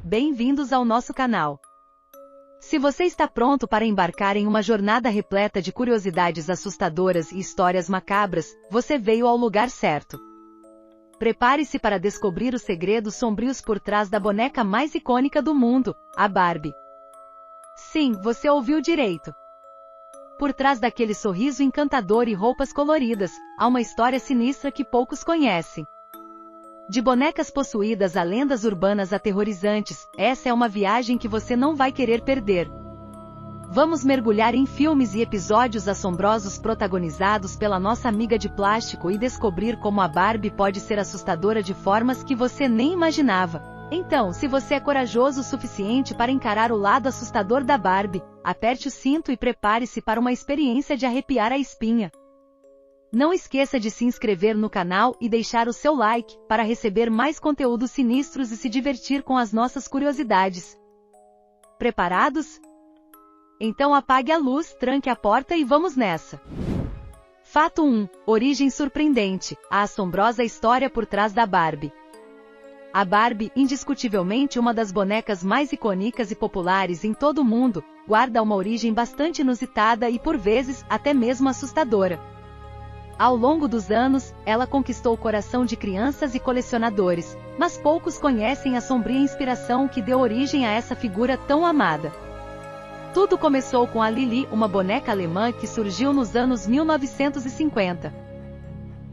Bem-vindos ao nosso canal. Se você está pronto para embarcar em uma jornada repleta de curiosidades assustadoras e histórias macabras, você veio ao lugar certo. Prepare-se para descobrir os segredos sombrios por trás da boneca mais icônica do mundo, a Barbie. Sim, você ouviu direito. Por trás daquele sorriso encantador e roupas coloridas, há uma história sinistra que poucos conhecem. De bonecas possuídas a lendas urbanas aterrorizantes, essa é uma viagem que você não vai querer perder. Vamos mergulhar em filmes e episódios assombrosos protagonizados pela nossa amiga de plástico e descobrir como a Barbie pode ser assustadora de formas que você nem imaginava. Então, se você é corajoso o suficiente para encarar o lado assustador da Barbie, aperte o cinto e prepare-se para uma experiência de arrepiar a espinha. Não esqueça de se inscrever no canal e deixar o seu like, para receber mais conteúdos sinistros e se divertir com as nossas curiosidades. Preparados? Então apague a luz, tranque a porta e vamos nessa! Fato 1. Origem surpreendente, a assombrosa história por trás da Barbie. A Barbie, indiscutivelmente uma das bonecas mais icônicas e populares em todo o mundo, guarda uma origem bastante inusitada e por vezes, até mesmo assustadora. Ao longo dos anos, ela conquistou o coração de crianças e colecionadores, mas poucos conhecem a sombria inspiração que deu origem a essa figura tão amada. Tudo começou com a Lili, uma boneca alemã que surgiu nos anos 1950.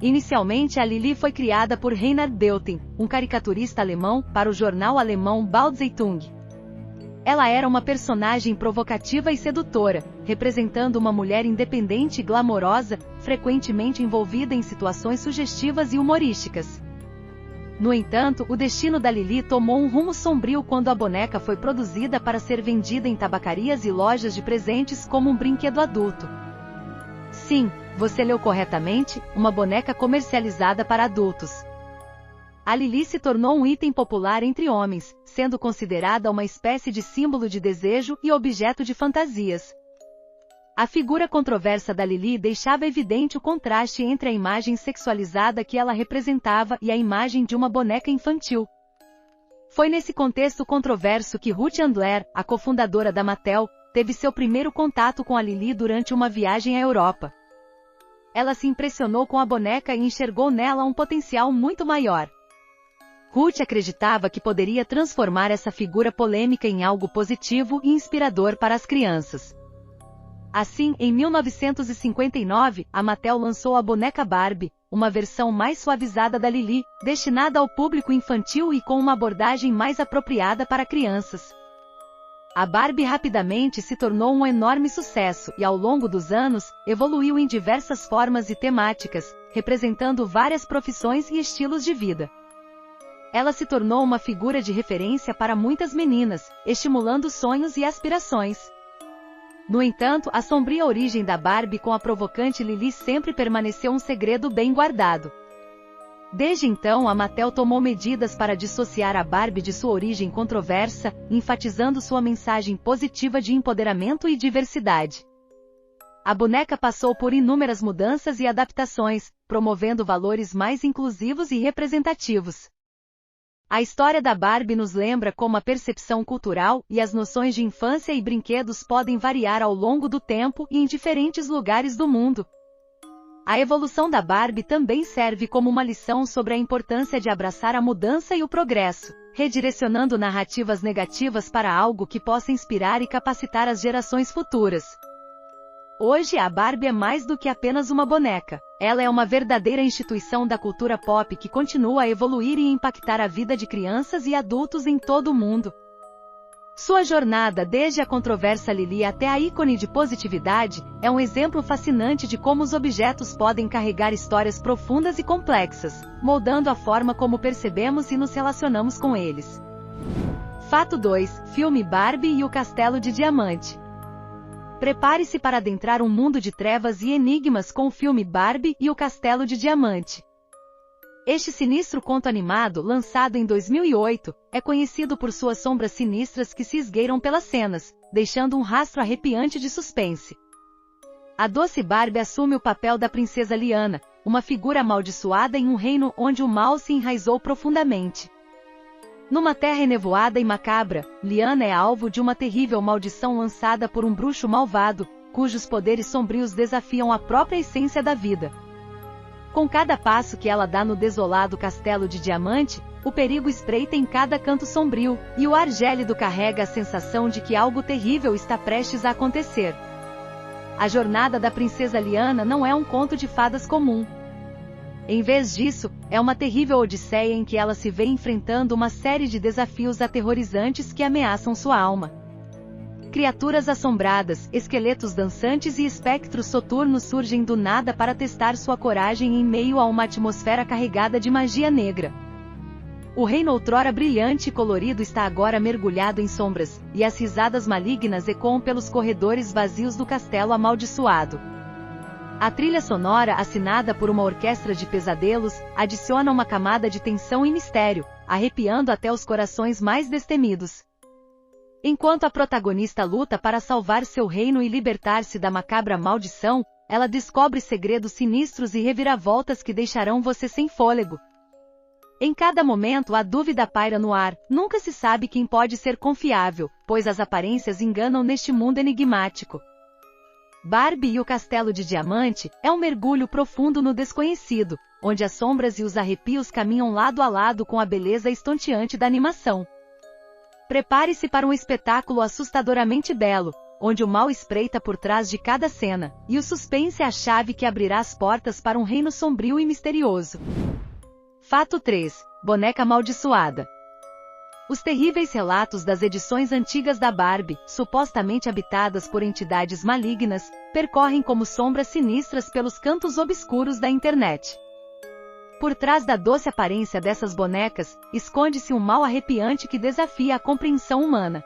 Inicialmente a Lili foi criada por Reinhard Belting, um caricaturista alemão, para o jornal alemão Bild Zeitung. Ela era uma personagem provocativa e sedutora, representando uma mulher independente e glamourosa, frequentemente envolvida em situações sugestivas e humorísticas. No entanto, o destino da Lili tomou um rumo sombrio quando a boneca foi produzida para ser vendida em tabacarias e lojas de presentes como um brinquedo adulto. Sim, você leu corretamente, uma boneca comercializada para adultos. A Lili se tornou um item popular entre homens, sendo considerada uma espécie de símbolo de desejo e objeto de fantasias. A figura controversa da Lili deixava evidente o contraste entre a imagem sexualizada que ela representava e a imagem de uma boneca infantil. Foi nesse contexto controverso que Ruth Handler, a cofundadora da Mattel, teve seu primeiro contato com a Lili durante uma viagem à Europa. Ela se impressionou com a boneca e enxergou nela um potencial muito maior. Ruth acreditava que poderia transformar essa figura polêmica em algo positivo e inspirador para as crianças. Assim, em 1959, a Mattel lançou a boneca Barbie, uma versão mais suavizada da Lili, destinada ao público infantil e com uma abordagem mais apropriada para crianças. A Barbie rapidamente se tornou um enorme sucesso e, ao longo dos anos, evoluiu em diversas formas e temáticas, representando várias profissões e estilos de vida. Ela se tornou uma figura de referência para muitas meninas, estimulando sonhos e aspirações. No entanto, a sombria origem da Barbie com a provocante Lili sempre permaneceu um segredo bem guardado. Desde então, a Mattel tomou medidas para dissociar a Barbie de sua origem controversa, enfatizando sua mensagem positiva de empoderamento e diversidade. A boneca passou por inúmeras mudanças e adaptações, promovendo valores mais inclusivos e representativos. A história da Barbie nos lembra como a percepção cultural e as noções de infância e brinquedos podem variar ao longo do tempo e em diferentes lugares do mundo. A evolução da Barbie também serve como uma lição sobre a importância de abraçar a mudança e o progresso, redirecionando narrativas negativas para algo que possa inspirar e capacitar as gerações futuras. Hoje a Barbie é mais do que apenas uma boneca. Ela é uma verdadeira instituição da cultura pop que continua a evoluir e impactar a vida de crianças e adultos em todo o mundo. Sua jornada desde a controversa Lili até a ícone de positividade é um exemplo fascinante de como os objetos podem carregar histórias profundas e complexas, moldando a forma como percebemos e nos relacionamos com eles. Fato 2. Filme Barbie e o Castelo de Diamante. Prepare-se para adentrar um mundo de trevas e enigmas com o filme Barbie e o Castelo de Diamante. Este sinistro conto animado, lançado em 2008, é conhecido por suas sombras sinistras que se esgueiram pelas cenas, deixando um rastro arrepiante de suspense. A doce Barbie assume o papel da princesa Liana, uma figura amaldiçoada em um reino onde o mal se enraizou profundamente. Numa terra enevoada e macabra, Lyanna é alvo de uma terrível maldição lançada por um bruxo malvado, cujos poderes sombrios desafiam a própria essência da vida. Com cada passo que ela dá no desolado castelo de diamante, o perigo espreita em cada canto sombrio, e o ar gélido carrega a sensação de que algo terrível está prestes a acontecer. A jornada da princesa Lyanna não é um conto de fadas comum. Em vez disso, é uma terrível odisseia em que ela se vê enfrentando uma série de desafios aterrorizantes que ameaçam sua alma. Criaturas assombradas, esqueletos dançantes e espectros soturnos surgem do nada para testar sua coragem em meio a uma atmosfera carregada de magia negra. O reino outrora brilhante e colorido está agora mergulhado em sombras, e as risadas malignas ecoam pelos corredores vazios do castelo amaldiçoado. A trilha sonora, assinada por uma orquestra de pesadelos, adiciona uma camada de tensão e mistério, arrepiando até os corações mais destemidos. Enquanto a protagonista luta para salvar seu reino e libertar-se da macabra maldição, ela descobre segredos sinistros e reviravoltas que deixarão você sem fôlego. Em cada momento a dúvida paira no ar, nunca se sabe quem pode ser confiável, pois as aparências enganam neste mundo enigmático. Barbie e o Castelo de Diamante é um mergulho profundo no desconhecido, onde as sombras e os arrepios caminham lado a lado com a beleza estonteante da animação. Prepare-se para um espetáculo assustadoramente belo, onde o mal espreita por trás de cada cena, e o suspense é a chave que abrirá as portas para um reino sombrio e misterioso. Fato 3. Boneca amaldiçoada. Os terríveis relatos das edições antigas da Barbie, supostamente habitadas por entidades malignas, percorrem como sombras sinistras pelos cantos obscuros da internet. Por trás da doce aparência dessas bonecas, esconde-se um mal arrepiante que desafia a compreensão humana.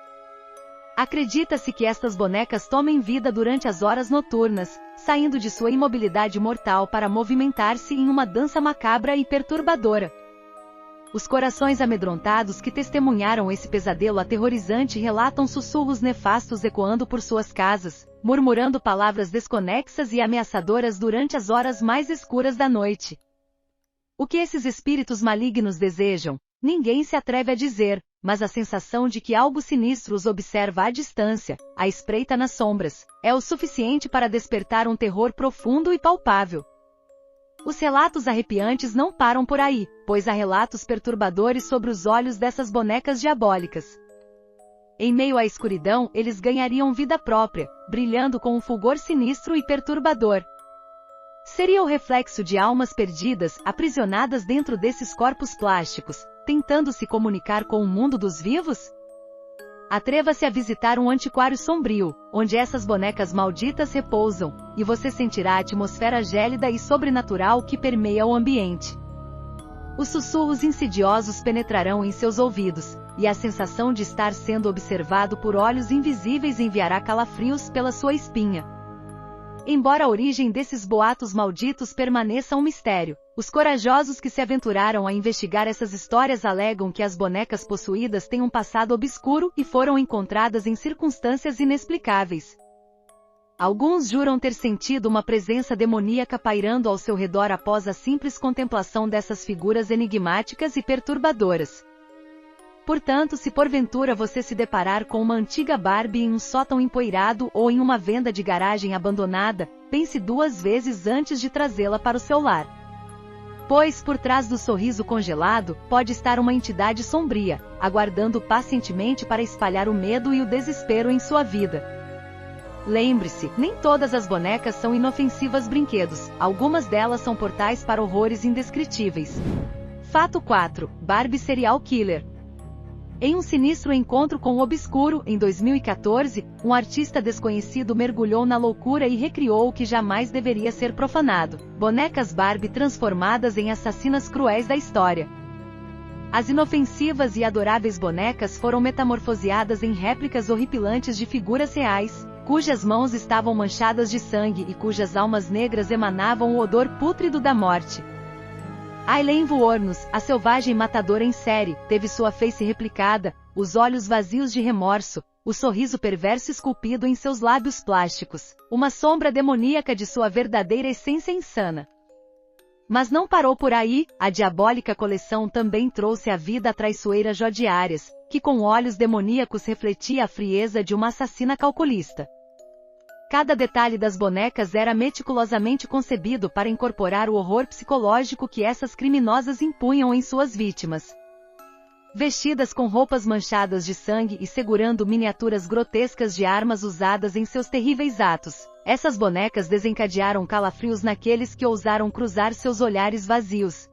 Acredita-se que estas bonecas tomem vida durante as horas noturnas, saindo de sua imobilidade mortal para movimentar-se em uma dança macabra e perturbadora. Os corações amedrontados que testemunharam esse pesadelo aterrorizante relatam sussurros nefastos ecoando por suas casas, murmurando palavras desconexas e ameaçadoras durante as horas mais escuras da noite. O que esses espíritos malignos desejam, ninguém se atreve a dizer, mas a sensação de que algo sinistro os observa à distância, à espreita nas sombras, é o suficiente para despertar um terror profundo e palpável. Os relatos arrepiantes não param por aí, pois há relatos perturbadores sobre os olhos dessas bonecas diabólicas. Em meio à escuridão, eles ganhariam vida própria, brilhando com um fulgor sinistro e perturbador. Seria o reflexo de almas perdidas, aprisionadas dentro desses corpos plásticos, tentando se comunicar com o mundo dos vivos? Atreva-se a visitar um antiquário sombrio, onde essas bonecas malditas repousam, e você sentirá a atmosfera gélida e sobrenatural que permeia o ambiente. Os sussurros insidiosos penetrarão em seus ouvidos, e a sensação de estar sendo observado por olhos invisíveis enviará calafrios pela sua espinha. Embora a origem desses boatos malditos permaneça um mistério, os corajosos que se aventuraram a investigar essas histórias alegam que as bonecas possuídas têm um passado obscuro e foram encontradas em circunstâncias inexplicáveis. Alguns juram ter sentido uma presença demoníaca pairando ao seu redor após a simples contemplação dessas figuras enigmáticas e perturbadoras. Portanto, se porventura você se deparar com uma antiga Barbie em um sótão empoeirado ou em uma venda de garagem abandonada, pense duas vezes antes de trazê-la para o seu lar. Pois por trás do sorriso congelado, pode estar uma entidade sombria, aguardando pacientemente para espalhar o medo e o desespero em sua vida. Lembre-se, nem todas as bonecas são inofensivas brinquedos, algumas delas são portais para horrores indescritíveis. Fato 4. Barbie Serial Killer. Em um sinistro encontro com o obscuro, em 2014, um artista desconhecido mergulhou na loucura e recriou o que jamais deveria ser profanado: bonecas Barbie transformadas em assassinas cruéis da história. As inofensivas e adoráveis bonecas foram metamorfoseadas em réplicas horripilantes de figuras reais, cujas mãos estavam manchadas de sangue e cujas almas negras emanavam o odor pútrido da morte. Aileen Wuornos, a selvagem matadora em série, teve sua face replicada, os olhos vazios de remorso, o sorriso perverso esculpido em seus lábios plásticos, uma sombra demoníaca de sua verdadeira essência insana. Mas não parou por aí, a diabólica coleção também trouxe à vida a traiçoeira Jodi Arias, que com olhos demoníacos refletia a frieza de uma assassina calculista. Cada detalhe das bonecas era meticulosamente concebido para incorporar o horror psicológico que essas criminosas impunham em suas vítimas. Vestidas com roupas manchadas de sangue e segurando miniaturas grotescas de armas usadas em seus terríveis atos, essas bonecas desencadearam calafrios naqueles que ousaram cruzar seus olhares vazios.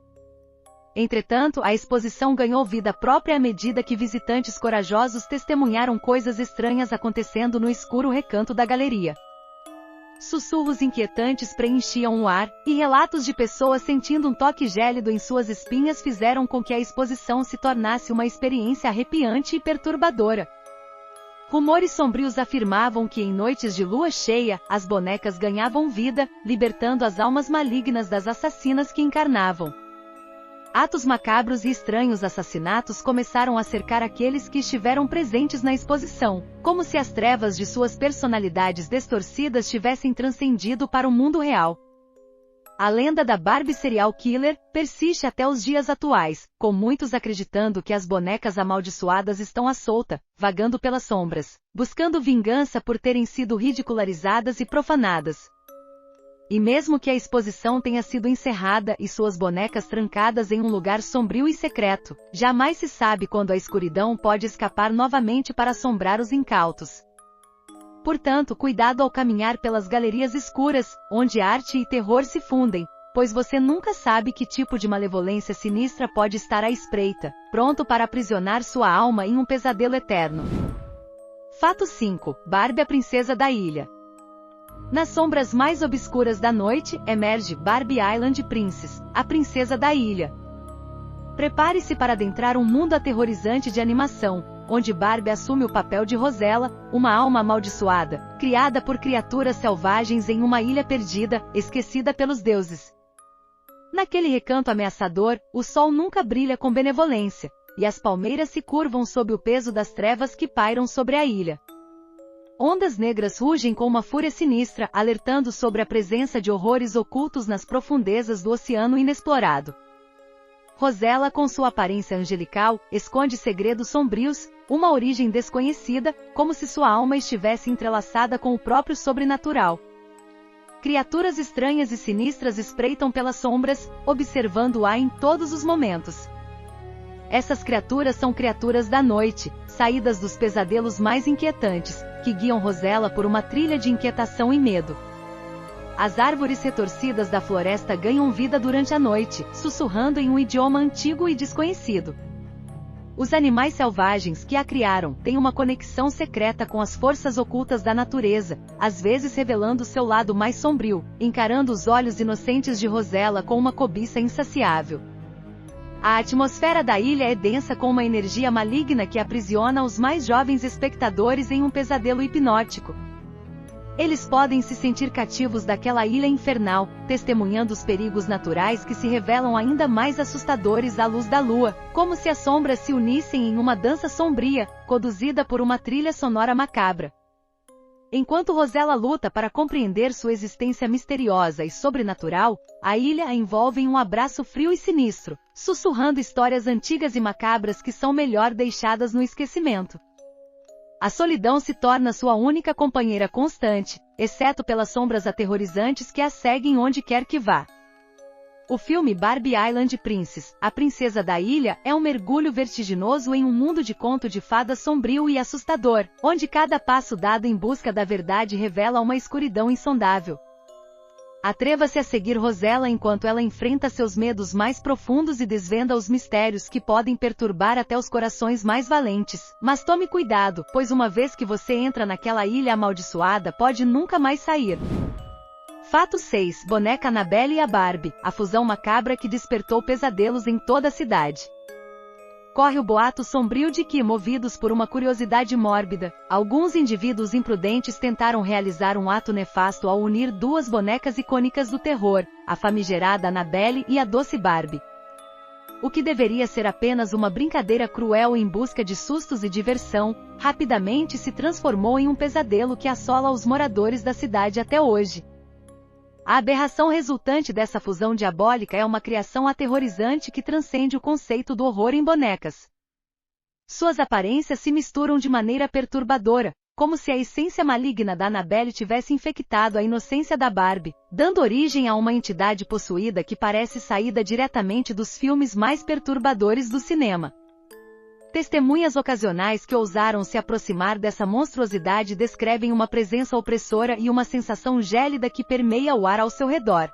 Entretanto, a exposição ganhou vida própria à medida que visitantes corajosos testemunharam coisas estranhas acontecendo no escuro recanto da galeria. Sussurros inquietantes preenchiam o ar, e relatos de pessoas sentindo um toque gélido em suas espinhas fizeram com que a exposição se tornasse uma experiência arrepiante e perturbadora. Rumores sombrios afirmavam que em noites de lua cheia, as bonecas ganhavam vida, libertando as almas malignas das assassinas que encarnavam. Atos macabros e estranhos assassinatos começaram a cercar aqueles que estiveram presentes na exposição, como se as trevas de suas personalidades distorcidas tivessem transcendido para o mundo real. A lenda da Barbie Serial Killer persiste até os dias atuais, com muitos acreditando que as bonecas amaldiçoadas estão à solta, vagando pelas sombras, buscando vingança por terem sido ridicularizadas e profanadas. E mesmo que a exposição tenha sido encerrada e suas bonecas trancadas em um lugar sombrio e secreto, jamais se sabe quando a escuridão pode escapar novamente para assombrar os incautos. Portanto, cuidado ao caminhar pelas galerias escuras, onde arte e terror se fundem, pois você nunca sabe que tipo de malevolência sinistra pode estar à espreita, pronto para aprisionar sua alma em um pesadelo eterno. Fato 5. Barbie, a princesa da ilha. Nas sombras mais obscuras da noite, emerge Barbie Island Princess, a princesa da ilha. Prepare-se para adentrar um mundo aterrorizante de animação, onde Barbie assume o papel de Rosella, uma alma amaldiçoada, criada por criaturas selvagens em uma ilha perdida, esquecida pelos deuses. Naquele recanto ameaçador, o sol nunca brilha com benevolência, e as palmeiras se curvam sob o peso das trevas que pairam sobre a ilha. Ondas negras rugem com uma fúria sinistra, alertando sobre a presença de horrores ocultos nas profundezas do oceano inexplorado. Rosella, com sua aparência angelical, esconde segredos sombrios, uma origem desconhecida, como se sua alma estivesse entrelaçada com o próprio sobrenatural. Criaturas estranhas e sinistras espreitam pelas sombras, observando-a em todos os momentos. Essas criaturas são criaturas da noite, saídas dos pesadelos mais inquietantes, que guiam Rosella por uma trilha de inquietação e medo. As árvores retorcidas da floresta ganham vida durante a noite, sussurrando em um idioma antigo e desconhecido. Os animais selvagens que a criaram têm uma conexão secreta com as forças ocultas da natureza, às vezes revelando seu lado mais sombrio, encarando os olhos inocentes de Rosella com uma cobiça insaciável. A atmosfera da ilha é densa com uma energia maligna que aprisiona os mais jovens espectadores em um pesadelo hipnótico. Eles podem se sentir cativos daquela ilha infernal, testemunhando os perigos naturais que se revelam ainda mais assustadores à luz da lua, como se as sombras se unissem em uma dança sombria, conduzida por uma trilha sonora macabra. Enquanto Rosella luta para compreender sua existência misteriosa e sobrenatural, a ilha a envolve em um abraço frio e sinistro, sussurrando histórias antigas e macabras que são melhor deixadas no esquecimento. A solidão se torna sua única companheira constante, exceto pelas sombras aterrorizantes que a seguem onde quer que vá. O filme Barbie Island Princess, a princesa da ilha, é um mergulho vertiginoso em um mundo de conto de fadas sombrio e assustador, onde cada passo dado em busca da verdade revela uma escuridão insondável. Atreva-se a seguir Rosella enquanto ela enfrenta seus medos mais profundos e desvenda os mistérios que podem perturbar até os corações mais valentes. Mas tome cuidado, pois uma vez que você entra naquela ilha amaldiçoada pode nunca mais sair. Fato 6. Boneca Annabelle e a Barbie, a fusão macabra que despertou pesadelos em toda a cidade. Corre o boato sombrio de que, movidos por uma curiosidade mórbida, alguns indivíduos imprudentes tentaram realizar um ato nefasto ao unir duas bonecas icônicas do terror, a famigerada Annabelle e a doce Barbie. O que deveria ser apenas uma brincadeira cruel em busca de sustos e diversão, rapidamente se transformou em um pesadelo que assola os moradores da cidade até hoje. A aberração resultante dessa fusão diabólica é uma criação aterrorizante que transcende o conceito do horror em bonecas. Suas aparências se misturam de maneira perturbadora, como se a essência maligna da Annabelle tivesse infectado a inocência da Barbie, dando origem a uma entidade possuída que parece saída diretamente dos filmes mais perturbadores do cinema. Testemunhas ocasionais que ousaram se aproximar dessa monstruosidade descrevem uma presença opressora e uma sensação gélida que permeia o ar ao seu redor.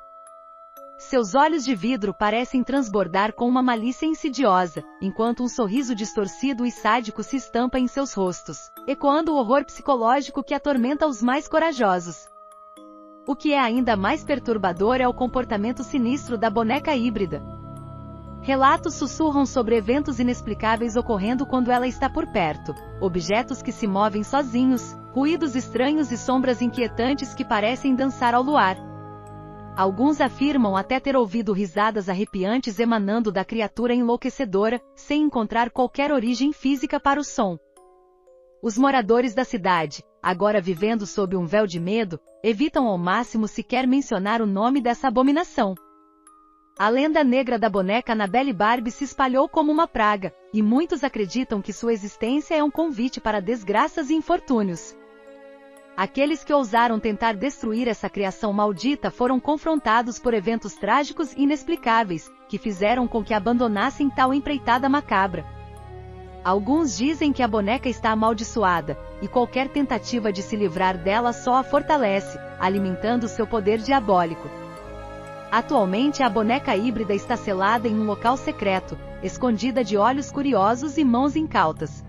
Seus olhos de vidro parecem transbordar com uma malícia insidiosa, enquanto um sorriso distorcido e sádico se estampa em seus rostos, ecoando o horror psicológico que atormenta os mais corajosos. O que é ainda mais perturbador é o comportamento sinistro da boneca híbrida. Relatos sussurram sobre eventos inexplicáveis ocorrendo quando ela está por perto, objetos que se movem sozinhos, ruídos estranhos e sombras inquietantes que parecem dançar ao luar. Alguns afirmam até ter ouvido risadas arrepiantes emanando da criatura enlouquecedora, sem encontrar qualquer origem física para o som. Os moradores da cidade, agora vivendo sob um véu de medo, evitam ao máximo sequer mencionar o nome dessa abominação. A lenda negra da boneca Annabelle Barbie se espalhou como uma praga, e muitos acreditam que sua existência é um convite para desgraças e infortúnios. Aqueles que ousaram tentar destruir essa criação maldita foram confrontados por eventos trágicos e inexplicáveis, que fizeram com que abandonassem tal empreitada macabra. Alguns dizem que a boneca está amaldiçoada, e qualquer tentativa de se livrar dela só a fortalece, alimentando seu poder diabólico. Atualmente a boneca híbrida está selada em um local secreto, escondida de olhos curiosos e mãos incautas.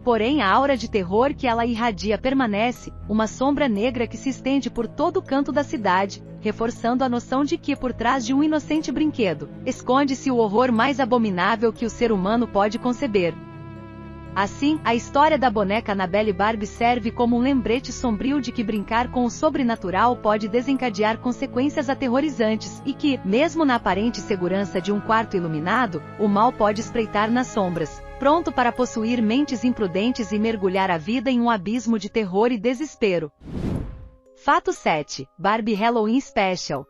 Porém a aura de terror que ela irradia permanece, uma sombra negra que se estende por todo o canto da cidade, reforçando a noção de que por trás de um inocente brinquedo, esconde-se o horror mais abominável que o ser humano pode conceber. Assim, a história da boneca Annabelle Barbie serve como um lembrete sombrio de que brincar com o sobrenatural pode desencadear consequências aterrorizantes e que, mesmo na aparente segurança de um quarto iluminado, o mal pode espreitar nas sombras, pronto para possuir mentes imprudentes e mergulhar a vida em um abismo de terror e desespero. Fato 7. Barbie Halloween Special.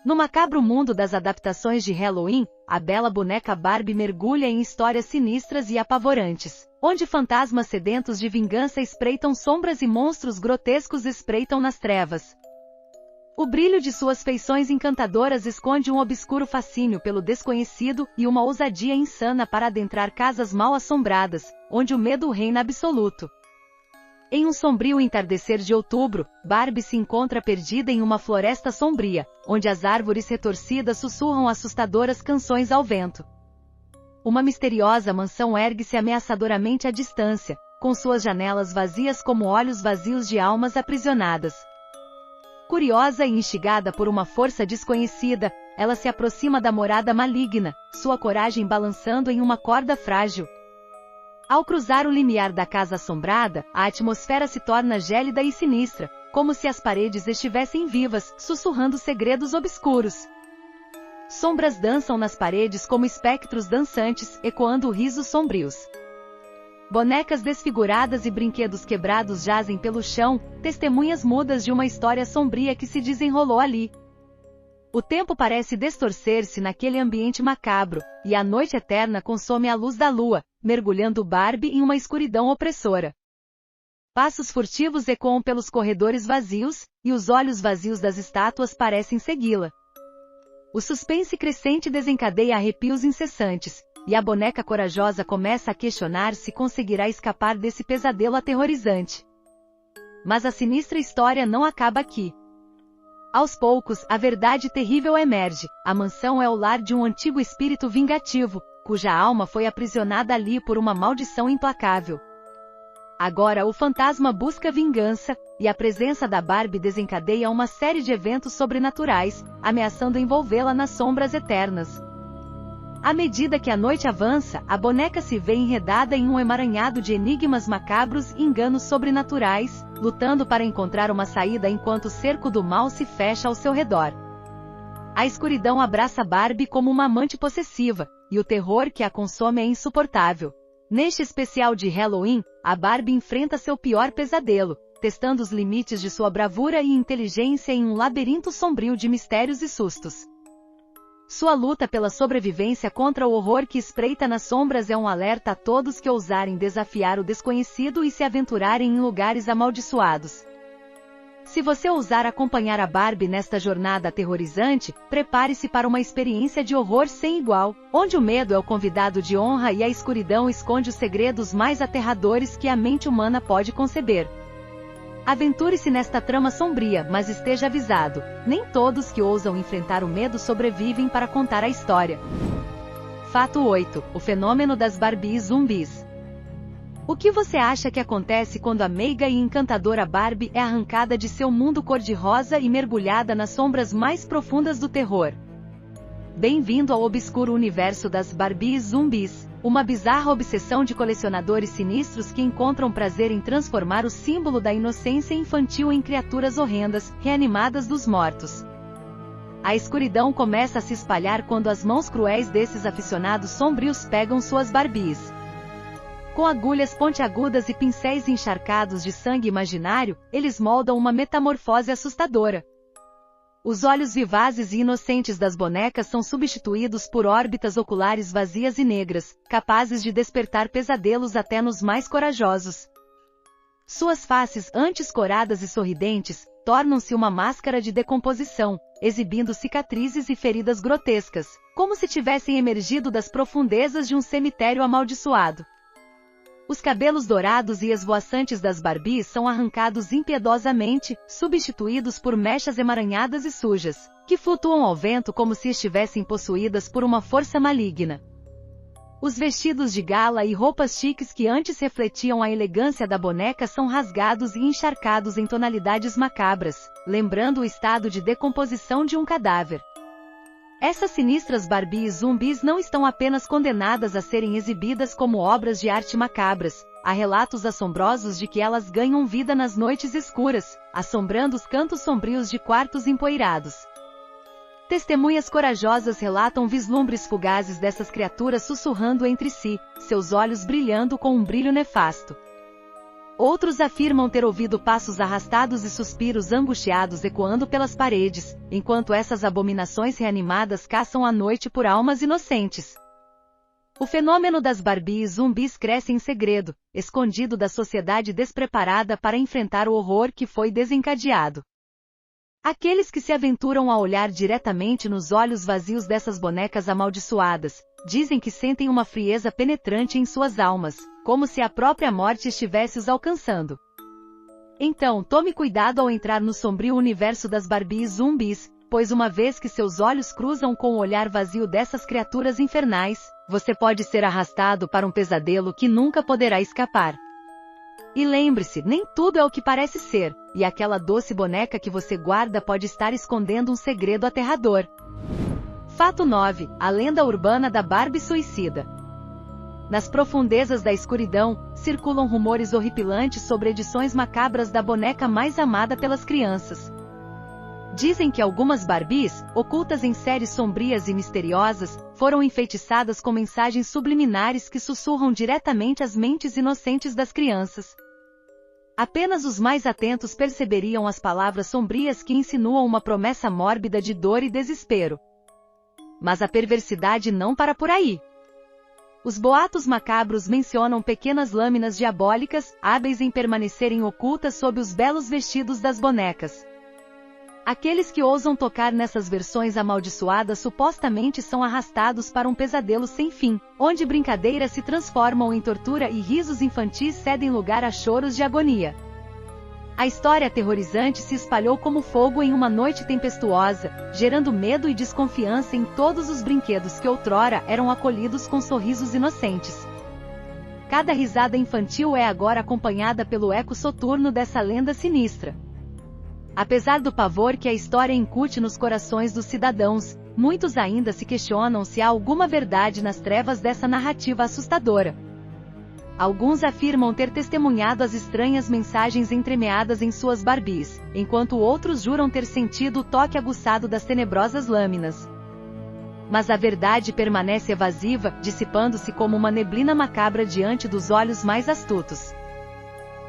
No macabro mundo das adaptações de Halloween, a bela boneca Barbie mergulha em histórias sinistras e apavorantes, onde fantasmas sedentos de vingança espreitam sombras e monstros grotescos espreitam nas trevas. O brilho de suas feições encantadoras esconde um obscuro fascínio pelo desconhecido e uma ousadia insana para adentrar casas mal assombradas, onde o medo reina absoluto. Em um sombrio entardecer de outubro, Barbie se encontra perdida em uma floresta sombria, onde as árvores retorcidas sussurram assustadoras canções ao vento. Uma misteriosa mansão ergue-se ameaçadoramente à distância, com suas janelas vazias como olhos vazios de almas aprisionadas. Curiosa e instigada por uma força desconhecida, ela se aproxima da morada maligna, sua coragem balançando em uma corda frágil. Ao cruzar o limiar da casa assombrada, a atmosfera se torna gélida e sinistra, como se as paredes estivessem vivas, sussurrando segredos obscuros. Sombras dançam nas paredes como espectros dançantes, ecoando risos sombrios. Bonecas desfiguradas e brinquedos quebrados jazem pelo chão, testemunhas mudas de uma história sombria que se desenrolou ali. O tempo parece distorcer-se naquele ambiente macabro, e a noite eterna consome a luz da lua, mergulhando Barbie em uma escuridão opressora. Passos furtivos ecoam pelos corredores vazios, e os olhos vazios das estátuas parecem segui-la. O suspense crescente desencadeia arrepios incessantes, e a boneca corajosa começa a questionar se conseguirá escapar desse pesadelo aterrorizante. Mas a sinistra história não acaba aqui. Aos poucos, a verdade terrível emerge. A mansão é o lar de um antigo espírito vingativo, cuja alma foi aprisionada ali por uma maldição implacável. Agora o fantasma busca vingança, e a presença da Barbie desencadeia uma série de eventos sobrenaturais, ameaçando envolvê-la nas sombras eternas. À medida que a noite avança, a boneca se vê enredada em um emaranhado de enigmas macabros e enganos sobrenaturais, lutando para encontrar uma saída enquanto o cerco do mal se fecha ao seu redor. A escuridão abraça Barbie como uma amante possessiva, e o terror que a consome é insuportável. Neste especial de Halloween, a Barbie enfrenta seu pior pesadelo, testando os limites de sua bravura e inteligência em um labirinto sombrio de mistérios e sustos. Sua luta pela sobrevivência contra o horror que espreita nas sombras é um alerta a todos que ousarem desafiar o desconhecido e se aventurarem em lugares amaldiçoados. Se você ousar acompanhar a Barbie nesta jornada aterrorizante, prepare-se para uma experiência de horror sem igual, onde o medo é o convidado de honra e a escuridão esconde os segredos mais aterradores que a mente humana pode conceber. Aventure-se nesta trama sombria, mas esteja avisado, nem todos que ousam enfrentar o medo sobrevivem para contar a história. Fato 8. O fenômeno das Barbies zumbis. O que você acha que acontece quando a meiga e encantadora Barbie é arrancada de seu mundo cor-de-rosa e mergulhada nas sombras mais profundas do terror? Bem-vindo ao obscuro universo das Barbies zumbis, uma bizarra obsessão de colecionadores sinistros que encontram prazer em transformar o símbolo da inocência infantil em criaturas horrendas, reanimadas dos mortos. A escuridão começa a se espalhar quando as mãos cruéis desses aficionados sombrios pegam suas Barbies. Com agulhas pontiagudas e pincéis encharcados de sangue imaginário, eles moldam uma metamorfose assustadora. Os olhos vivazes e inocentes das bonecas são substituídos por órbitas oculares vazias e negras, capazes de despertar pesadelos até nos mais corajosos. Suas faces, antes coradas e sorridentes, tornam-se uma máscara de decomposição, exibindo cicatrizes e feridas grotescas, como se tivessem emergido das profundezas de um cemitério amaldiçoado. Os cabelos dourados e esvoaçantes das Barbies são arrancados impiedosamente, substituídos por mechas emaranhadas e sujas, que flutuam ao vento como se estivessem possuídas por uma força maligna. Os vestidos de gala e roupas chiques que antes refletiam a elegância da boneca são rasgados e encharcados em tonalidades macabras, lembrando o estado de decomposição de um cadáver. Essas sinistras Barbies zumbis não estão apenas condenadas a serem exibidas como obras de arte macabras, há relatos assombrosos de que elas ganham vida nas noites escuras, assombrando os cantos sombrios de quartos empoeirados. Testemunhas corajosas relatam vislumbres fugazes dessas criaturas sussurrando entre si, seus olhos brilhando com um brilho nefasto. Outros afirmam ter ouvido passos arrastados e suspiros angustiados ecoando pelas paredes, enquanto essas abominações reanimadas caçam à noite por almas inocentes. O fenômeno das Barbies zumbis cresce em segredo, escondido da sociedade despreparada para enfrentar o horror que foi desencadeado. Aqueles que se aventuram a olhar diretamente nos olhos vazios dessas bonecas amaldiçoadas, dizem que sentem uma frieza penetrante em suas almas, como se a própria morte estivesse os alcançando. Então, tome cuidado ao entrar no sombrio universo das Barbies zumbis, pois uma vez que seus olhos cruzam com o olhar vazio dessas criaturas infernais, você pode ser arrastado para um pesadelo que nunca poderá escapar. E lembre-se, nem tudo é o que parece ser, e aquela doce boneca que você guarda pode estar escondendo um segredo aterrador. Fato 9. A lenda urbana da Barbie suicida. Nas profundezas da escuridão, circulam rumores horripilantes sobre edições macabras da boneca mais amada pelas crianças. Dizem que algumas Barbies, ocultas em séries sombrias e misteriosas, foram enfeitiçadas com mensagens subliminares que sussurram diretamente às mentes inocentes das crianças. Apenas os mais atentos perceberiam as palavras sombrias que insinuam uma promessa mórbida de dor e desespero. Mas a perversidade não para por aí. Os boatos macabros mencionam pequenas lâminas diabólicas, hábeis em permanecerem ocultas sob os belos vestidos das bonecas. Aqueles que ousam tocar nessas versões amaldiçoadas supostamente são arrastados para um pesadelo sem fim, onde brincadeiras se transformam em tortura e risos infantis cedem lugar a choros de agonia. A história aterrorizante se espalhou como fogo em uma noite tempestuosa, gerando medo e desconfiança em todos os brinquedos que outrora eram acolhidos com sorrisos inocentes. Cada risada infantil é agora acompanhada pelo eco soturno dessa lenda sinistra. Apesar do pavor que a história incute nos corações dos cidadãos, muitos ainda se questionam se há alguma verdade nas trevas dessa narrativa assustadora. Alguns afirmam ter testemunhado as estranhas mensagens entremeadas em suas Barbies, enquanto outros juram ter sentido o toque aguçado das tenebrosas lâminas. Mas a verdade permanece evasiva, dissipando-se como uma neblina macabra diante dos olhos mais astutos.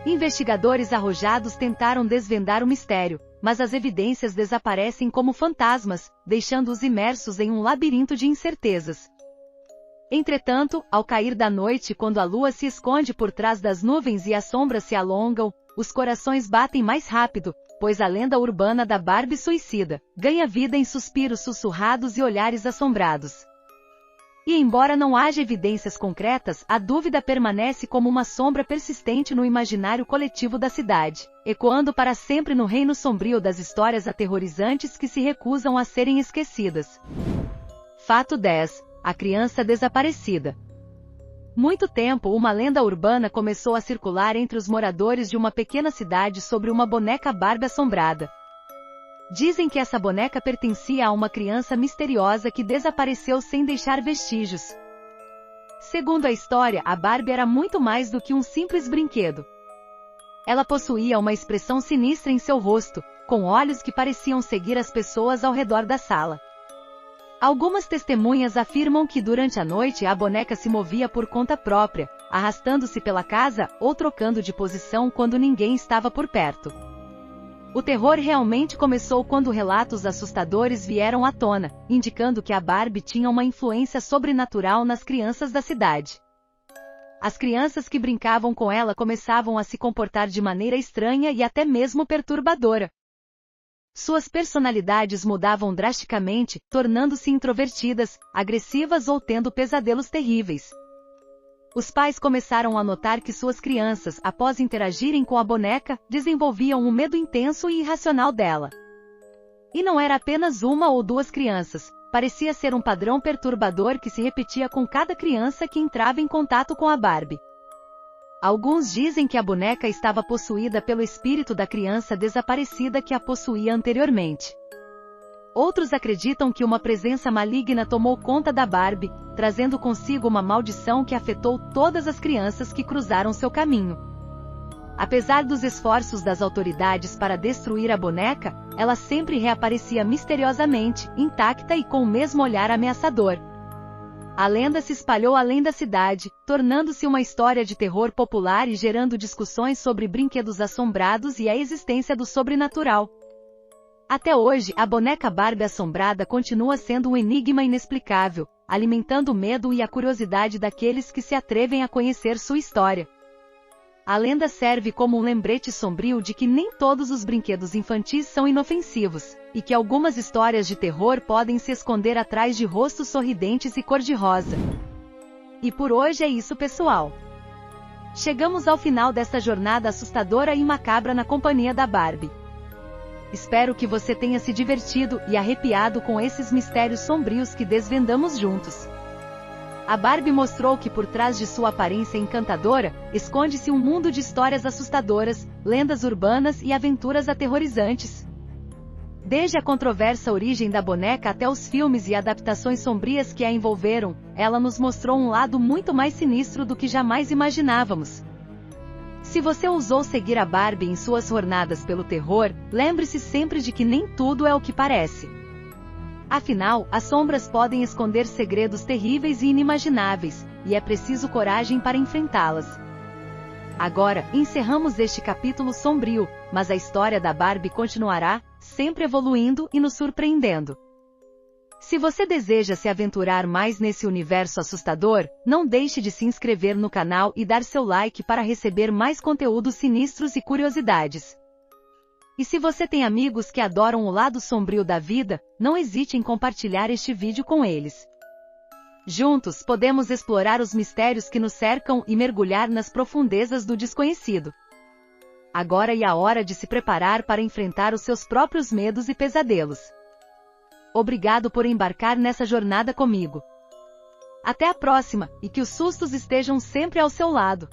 Investigadores arrojados tentaram desvendar o mistério, mas as evidências desaparecem como fantasmas, deixando-os imersos em um labirinto de incertezas. Entretanto, ao cair da noite, quando a lua se esconde por trás das nuvens e as sombras se alongam, os corações batem mais rápido, pois a lenda urbana da Barbie suicida ganha vida em suspiros sussurrados e olhares assombrados. E embora não haja evidências concretas, a dúvida permanece como uma sombra persistente no imaginário coletivo da cidade, ecoando para sempre no reino sombrio das histórias aterrorizantes que se recusam a serem esquecidas. Fato 10. A criança desaparecida. Muito tempo, uma lenda urbana começou a circular entre os moradores de uma pequena cidade sobre uma boneca Barbie assombrada. Dizem que essa boneca pertencia a uma criança misteriosa que desapareceu sem deixar vestígios. Segundo a história, a Barbie era muito mais do que um simples brinquedo. Ela possuía uma expressão sinistra em seu rosto, com olhos que pareciam seguir as pessoas ao redor da sala. Algumas testemunhas afirmam que durante a noite a boneca se movia por conta própria, arrastando-se pela casa ou trocando de posição quando ninguém estava por perto. O terror realmente começou quando relatos assustadores vieram à tona, indicando que a Barbie tinha uma influência sobrenatural nas crianças da cidade. As crianças que brincavam com ela começavam a se comportar de maneira estranha e até mesmo perturbadora. Suas personalidades mudavam drasticamente, tornando-se introvertidas, agressivas ou tendo pesadelos terríveis. Os pais começaram a notar que suas crianças, após interagirem com a boneca, desenvolviam um medo intenso e irracional dela. E não era apenas uma ou duas crianças, parecia ser um padrão perturbador que se repetia com cada criança que entrava em contato com a Barbie. Alguns dizem que a boneca estava possuída pelo espírito da criança desaparecida que a possuía anteriormente. Outros acreditam que uma presença maligna tomou conta da Barbie, trazendo consigo uma maldição que afetou todas as crianças que cruzaram seu caminho. Apesar dos esforços das autoridades para destruir a boneca, ela sempre reaparecia misteriosamente, intacta e com o mesmo olhar ameaçador. A lenda se espalhou além da cidade, tornando-se uma história de terror popular e gerando discussões sobre brinquedos assombrados e a existência do sobrenatural. Até hoje, a boneca Barbie assombrada continua sendo um enigma inexplicável, alimentando o medo e a curiosidade daqueles que se atrevem a conhecer sua história. A lenda serve como um lembrete sombrio de que nem todos os brinquedos infantis são inofensivos, e que algumas histórias de terror podem se esconder atrás de rostos sorridentes e cor-de-rosa. E por hoje é isso, pessoal. Chegamos ao final desta jornada assustadora e macabra na companhia da Barbie. Espero que você tenha se divertido e arrepiado com esses mistérios sombrios que desvendamos juntos. A Barbie mostrou que por trás de sua aparência encantadora, esconde-se um mundo de histórias assustadoras, lendas urbanas e aventuras aterrorizantes. Desde a controversa origem da boneca até os filmes e adaptações sombrias que a envolveram, ela nos mostrou um lado muito mais sinistro do que jamais imaginávamos. Se você ousou seguir a Barbie em suas jornadas pelo terror, lembre-se sempre de que nem tudo é o que parece. Afinal, as sombras podem esconder segredos terríveis e inimagináveis, e é preciso coragem para enfrentá-las. Agora, encerramos este capítulo sombrio, mas a história da Barbie continuará, sempre evoluindo e nos surpreendendo. Se você deseja se aventurar mais nesse universo assustador, não deixe de se inscrever no canal e dar seu like para receber mais conteúdos sinistros e curiosidades. E se você tem amigos que adoram o lado sombrio da vida, não hesite em compartilhar este vídeo com eles. Juntos podemos explorar os mistérios que nos cercam e mergulhar nas profundezas do desconhecido. Agora é a hora de se preparar para enfrentar os seus próprios medos e pesadelos. Obrigado por embarcar nessa jornada comigo. Até a próxima, e que os sustos estejam sempre ao seu lado.